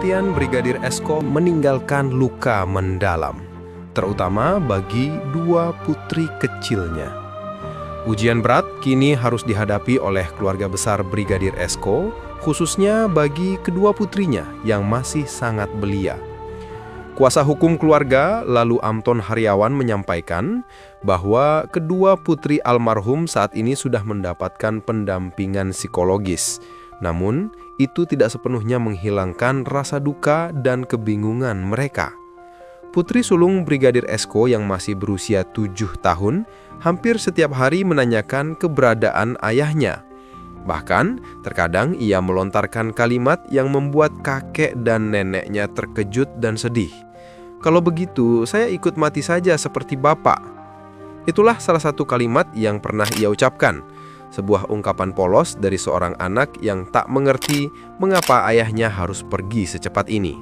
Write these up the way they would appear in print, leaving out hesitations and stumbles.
Kematian Brigadir Esko meninggalkan luka mendalam, terutama bagi dua putri kecilnya. Ujian berat kini harus dihadapi oleh keluarga besar Brigadir Esko, khususnya bagi kedua putrinya yang masih sangat belia. Kuasa hukum keluarga lalu Amton Haryawan menyampaikan bahwa kedua putri almarhum saat ini sudah mendapatkan pendampingan psikologis. Namun, itu tidak sepenuhnya menghilangkan rasa duka dan kebingungan mereka. Putri sulung Brigadir Esko yang masih berusia 7 tahun hampir setiap hari menanyakan keberadaan ayahnya. Bahkan, terkadang ia melontarkan kalimat yang membuat kakek dan neneknya terkejut dan sedih. "Kalau begitu, saya ikut mati saja seperti bapak." Itulah salah satu kalimat yang pernah ia ucapkan. Sebuah ungkapan polos dari seorang anak yang tak mengerti mengapa ayahnya harus pergi secepat ini.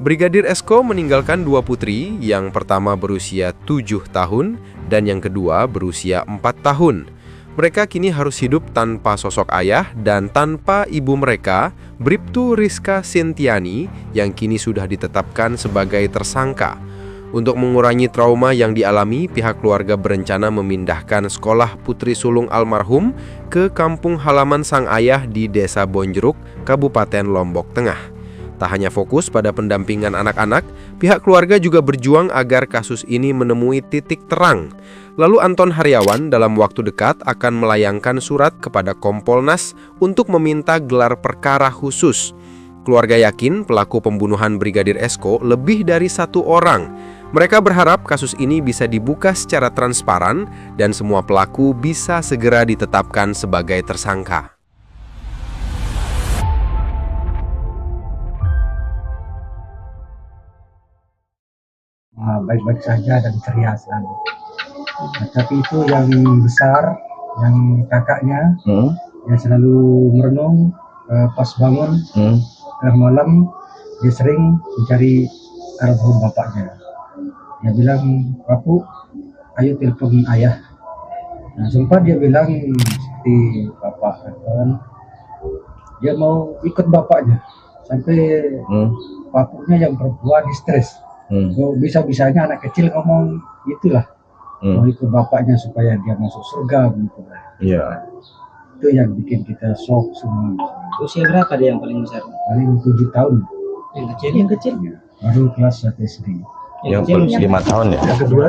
Brigadir Esko meninggalkan dua putri, yang pertama berusia 7 tahun dan yang kedua berusia 4 tahun. Mereka kini harus hidup tanpa sosok ayah dan tanpa ibu mereka, Bribtu Rizka Sintiani, yang kini sudah ditetapkan sebagai tersangka. Untuk mengurangi trauma yang dialami, pihak keluarga berencana memindahkan sekolah putri sulung almarhum ke kampung halaman sang ayah di Desa Bonjeruk, Kabupaten Lombok Tengah. Tak hanya fokus pada pendampingan anak-anak, pihak keluarga juga berjuang agar kasus ini menemui titik terang. Lalu Amton Haryawan dalam waktu dekat akan melayangkan surat kepada Kompolnas untuk meminta gelar perkara khusus. Keluarga yakin pelaku pembunuhan Brigadir Esko lebih dari satu orang. Mereka berharap kasus ini bisa dibuka secara transparan dan semua pelaku bisa segera ditetapkan sebagai tersangka. Baik-baik saja dan ceria selalu. Tapi itu yang besar, yang kakaknya, dia selalu merenung pas bangun tengah malam, dia sering mencari almarhum bapaknya. Dia bilang, "Papu, ayo telepon ayah." Nah, sempat dia bilang seperti bapak kan, dia mau ikut bapaknya sampai papunya yang perempuan stres. Bisa-bisanya anak kecil ngomong itulah, mau ikut bapaknya supaya dia masuk surga gitu lah. Iya. Itu yang bikin kita shock semua. Usia berapa dia yang paling besar? Paling 7 tahun. Yang kecil? Ya, baru kelas 1 SD. Yang 5 tahun ya? Yang kedua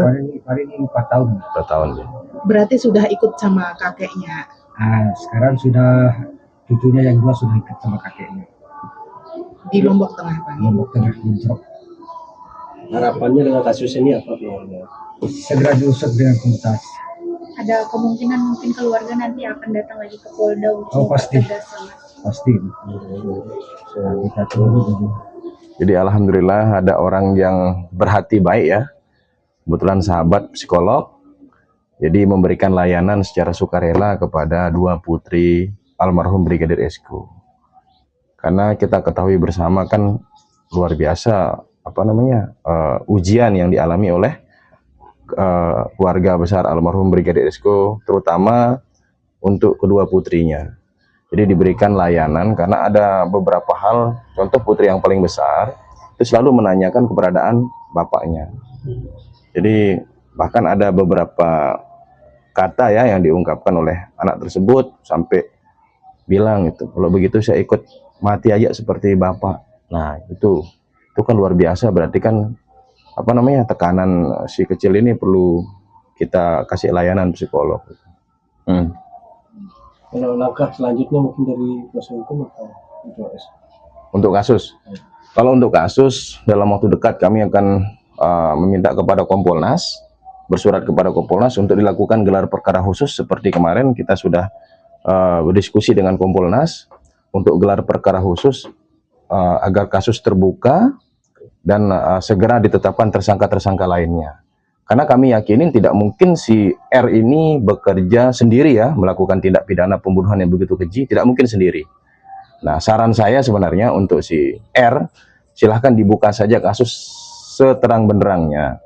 paling 4 tahun. 4 tahun ya. Berarti sudah ikut sama kakeknya. Sekarang sudah cucunya yang dua sudah ikut sama kakeknya. Di Lombok Tengah, Pak. Lombok Tengah, Bonjeruk. Harapannya dengan kasus ini apa? Segera diusut dengan tuntas. Ada kemungkinan mungkin keluarga nanti akan datang lagi ke Polda untuk pasti. tegasan. Pasti. Kita tunggu dulu. Jadi alhamdulillah ada orang yang berhati baik ya. Kebetulan sahabat psikolog. Jadi memberikan layanan secara sukarela kepada dua putri almarhum Brigadir Esko. Karena kita ketahui bersama kan luar biasa ujian yang dialami oleh keluarga besar almarhum Brigadir Esko, terutama untuk kedua putrinya. Jadi diberikan layanan karena ada beberapa hal, contoh putri yang paling besar itu selalu menanyakan keberadaan bapaknya. Jadi bahkan ada beberapa kata ya yang diungkapkan oleh anak tersebut sampai bilang itu, "Kalau begitu saya ikut mati aja seperti bapak." Nah, itu kan luar biasa, berarti kan tekanan si kecil ini perlu kita kasih layanan psikolog. Kalau langkah selanjutnya mungkin dari kuasa hukum atau untuk kasus? Kalau untuk kasus dalam waktu dekat kami akan meminta kepada Kompolnas, bersurat kepada Kompolnas untuk dilakukan gelar perkara khusus seperti kemarin kita sudah berdiskusi dengan Kompolnas untuk gelar perkara khusus agar kasus terbuka dan segera ditetapkan tersangka-tersangka lainnya. Karena kami yakinin tidak mungkin si R ini bekerja sendiri ya, melakukan tindak pidana pembunuhan yang begitu keji, tidak mungkin sendiri. Nah, saran saya sebenarnya untuk si R, silahkan dibuka saja kasus seterang benderangnya.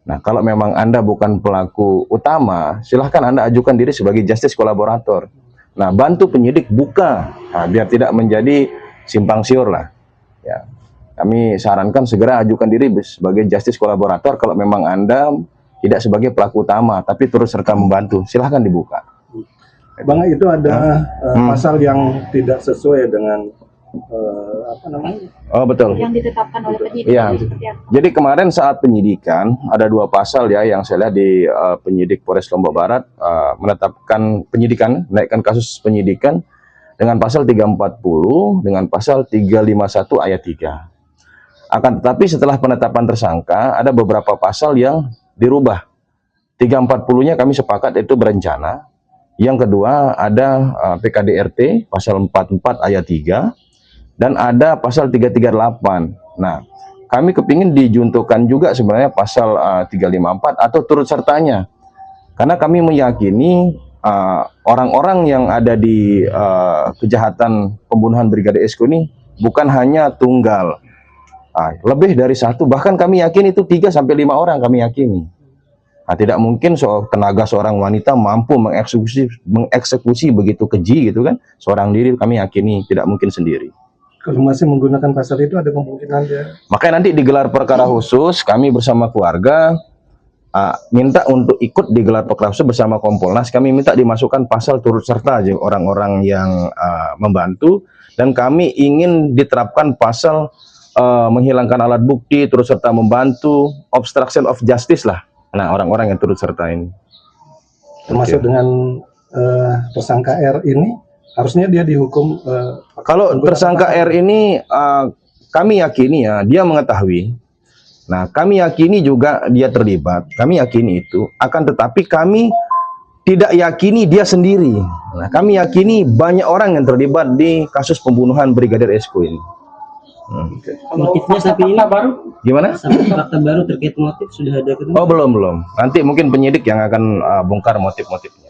Nah, kalau memang Anda bukan pelaku utama, silahkan Anda ajukan diri sebagai justice kolaborator. Nah, bantu penyidik buka, biar tidak menjadi simpang siur lah. Ya. Kami sarankan segera ajukan diri sebagai justice kolaborator kalau memang Anda tidak sebagai pelaku utama, tapi turut serta membantu. Silahkan dibuka. Bang, itu ada pasal yang tidak sesuai dengan apa namanya? Oh betul. Yang ditetapkan oleh penyidik. Iya. Seperti apa? Jadi kemarin saat penyidikan ada 2 pasal ya yang saya lihat di penyidik Polres Lombok Barat menetapkan penyidikan, menaikkan kasus penyidikan dengan pasal 340 dengan pasal 351 ayat 3. Akan tetapi setelah penetapan tersangka ada beberapa pasal yang dirubah. 340-nya kami sepakat itu berencana. Yang kedua ada PKDRT pasal 44 ayat 3 dan ada pasal 338. Nah, kami kepingin dijuntukan juga sebenarnya pasal 354 atau turut sertanya. Karena kami meyakini orang-orang yang ada di kejahatan pembunuhan Brigadir Esko ini bukan hanya tunggal. Lebih dari 1, bahkan kami yakin itu 3 sampai 5 orang kami yakini. Nah, tidak mungkin tenaga seorang wanita mampu mengeksekusi begitu keji gitu kan, seorang diri, kami yakini tidak mungkin sendiri. Kalau masih menggunakan pasal itu ada kemungkinan dia. Makanya nanti digelar perkara khusus, kami bersama keluarga minta untuk ikut digelar perkara khusus bersama Kompolnas. Kami minta dimasukkan pasal turut serta aja orang-orang yang membantu, dan kami ingin diterapkan pasal menghilangkan alat bukti, turut serta membantu, obstruction of justice lah. Nah, orang-orang yang turut serta ini. Termasuk dengan tersangka R ini, harusnya dia dihukum. Kalau tersangka R ini, kami yakini ya, dia mengetahui. Nah, kami yakini juga dia terlibat. Kami yakini itu. Akan tetapi kami tidak yakini dia sendiri. Nah, kami yakini banyak orang yang terlibat di kasus pembunuhan Brigadir Esko ini. Motifnya sampai ini baru? Gimana? Sampai fakta baru terkait motif sudah ada ketemu? Oh, belum. Nanti mungkin penyidik yang akan bongkar motif-motifnya.